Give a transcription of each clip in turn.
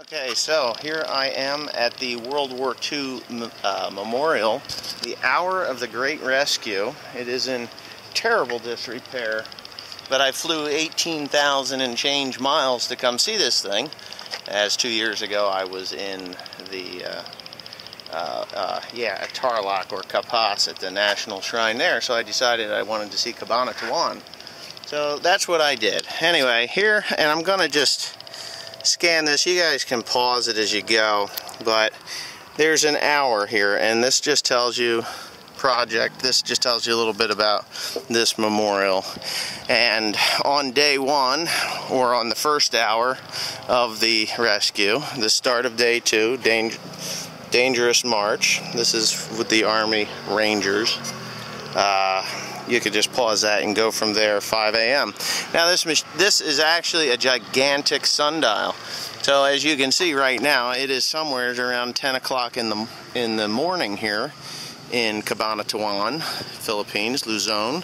Okay, so here I am at the World War II Memorial, the Hour of the Great Rescue. It is in terrible disrepair, but I flew 18,000 and change miles to come see this thing, as 2 years ago I was in the, at Tarlac or Capas at the National Shrine there, so I decided I wanted to see Cabanatuan. So that's what I did. Anyway, here, and I'm going to just scan this. You guys can pause it as you go, but there's an hour here, and this just tells you this just tells you a little bit about this memorial. And on day one, or on the first hour of the rescue, the start of day two, dangerous march. This is with the Army Rangers. You could just pause that and go from there. 5 a.m. Now this is actually a gigantic sundial. So as you can see right now, it is somewhere around 10 o'clock in the morning here in Cabanatuan, Philippines, Luzon.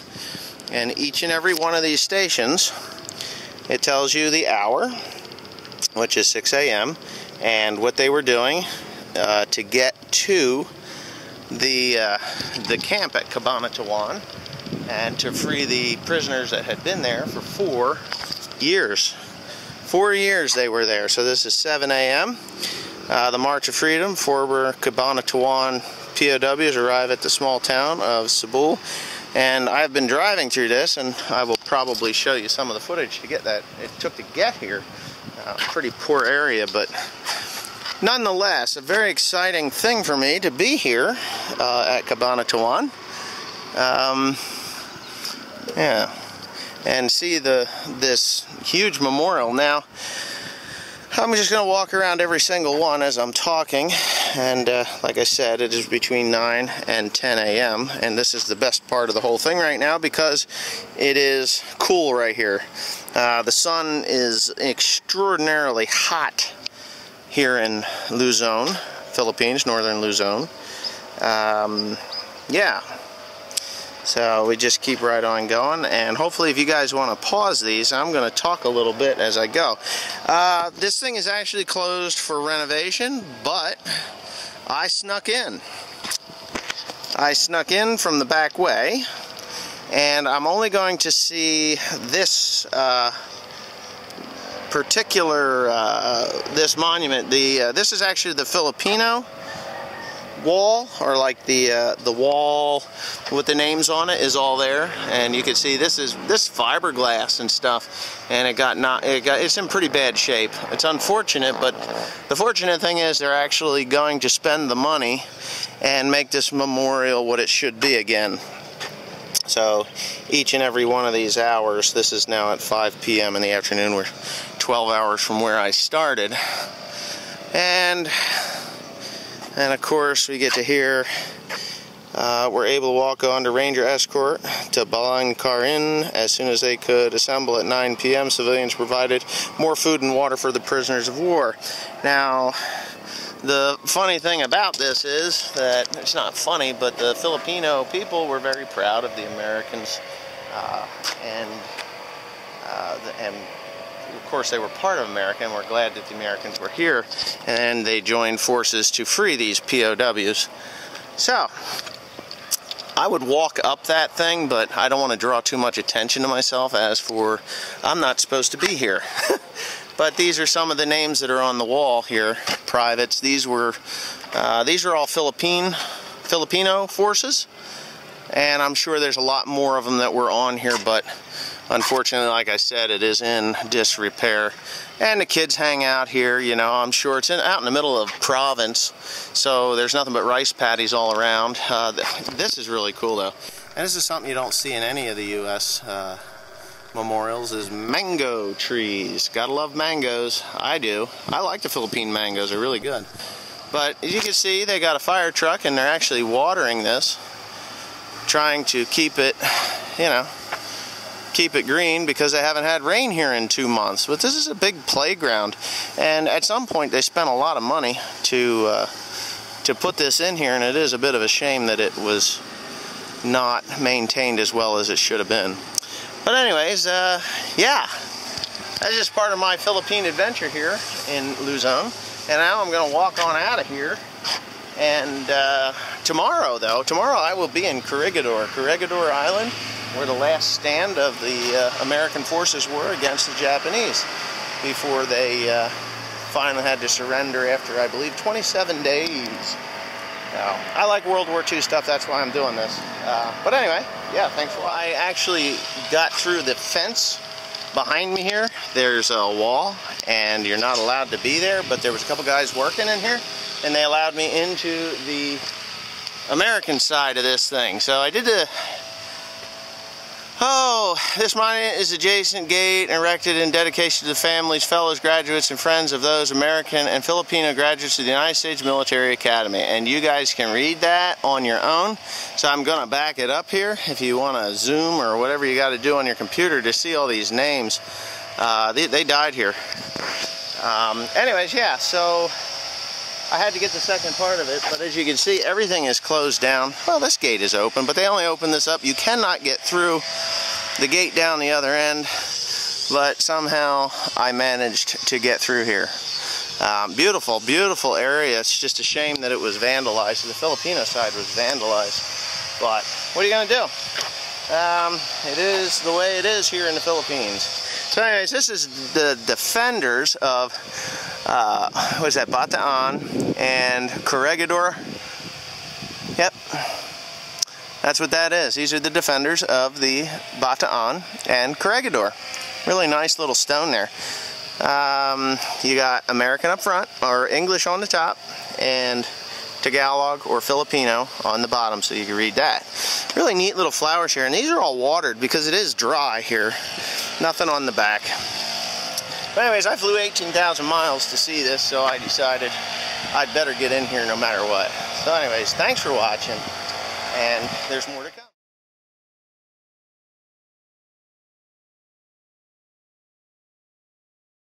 And each and every one of these stations, it tells you the hour, which is 6 a.m. and what they were doing to get to the camp at Cabanatuan, and to free the prisoners that had been there for 4 years. 4 years they were there. So this is 7 a.m. The March of Freedom. Former Cabanatuan POWs arrive at the small town of Cebu. And I've been driving through this, and I will probably show you some of the footage to get that it took to get here. Pretty poor area, but nonetheless, a very exciting thing for me to be here at Cabanatuan. And see this huge memorial. Now, I'm just going to walk around every single one as I'm talking, and like I said, it is between 9 and 10 a.m. and this is the best part of the whole thing right now because it is cool right here. The sun is extraordinarily hot here in Luzon, Philippines, northern Luzon. So we just keep right on going, and hopefully if you guys want to pause these, I'm going to talk a little bit as I go. This thing is actually closed for renovation, but I snuck in. I snuck in from the back way, and I'm only going to see this particular, this monument. This is actually the Filipino wall, or like the wall with the names on it is all there, and you can see this fiberglass and stuff, and it's in pretty bad shape. It's unfortunate, but the fortunate thing is they're actually going to spend the money and make this memorial what it should be again. So each and every one of these hours, this is now at 5 p.m. in the afternoon, we're 12 hours from where I started, and of course, we get to hear we're able to walk on to Ranger escort to Balangkarin as soon as they could assemble at 9 p.m. Civilians provided more food and water for the prisoners of war. Now, the funny thing about this is that, it's not funny, but the Filipino people were very proud of the Americans, and of course they were part of America, and we're glad that the Americans were here, and they joined forces to free these POWs. So I would walk up that thing, but I don't want to draw too much attention to myself, as for I'm not supposed to be here. But these are some of the names that are on the wall here. Privates. These are all Filipino forces, and I'm sure there's a lot more of them that were on here, but unfortunately, like I said, it is in disrepair. And the kids hang out here, you know. I'm sure it's out in the middle of province, so there's nothing but rice paddies all around. This is really cool, though. And this is something you don't see in any of the U.S. Memorials, is mango trees. Gotta love mangoes. I do. I like the Philippine mangoes. They're really good. But as you can see, they got a fire truck, and they're actually watering this, trying to keep it, keep it green, because they haven't had rain here in 2 months. But this is a big playground, and at some point they spent a lot of money to put this in here, and it is a bit of a shame that it was not maintained as well as it should have been. But anyways, yeah, that's just part of my Philippine adventure here in Luzon. And now I'm going to walk on out of here. And tomorrow I will be in Corregidor Island, where the last stand of the American forces were against the Japanese before they finally had to surrender after, I believe, 27 days. Now, I like World War II stuff, that's why I'm doing this. But anyway, yeah, thanks for watching. I actually got through the fence behind me here. There's a wall, and you're not allowed to be there, but there was a couple guys working in here, and they allowed me into the American side of this thing. So I did the... Oh, this monument is adjacent gate erected in dedication to the families, fellows, graduates, and friends of those American and Filipino graduates of the United States Military Academy. And you guys can read that on your own. So I'm going to back it up here if you want to zoom or whatever you got to do on your computer to see all these names. They died here. Anyways, yeah, so I had to get the second part of it, but as you can see, everything is closed down. Well, this gate is open, but they only open this up. You cannot get through the gate down the other end, but somehow I managed to get through here. Beautiful, beautiful area. It's just a shame that it was vandalized. The Filipino side was vandalized, but what are you going to do? It is the way it is here in the Philippines. So anyways, this is the defenders of what is that, Bataan and Corregidor. Yep, that's what that is. These are the defenders of the Bataan and Corregidor. Really nice little stone there. You got American up front, or English on the top, and Tagalog or Filipino on the bottom, so you can read that. Really neat little flowers here, and these are all watered because it is dry here. Nothing on the back. But anyways, I flew 18,000 miles to see this, so I decided I'd better get in here no matter what. So anyways, thanks for watching, and there's more to come.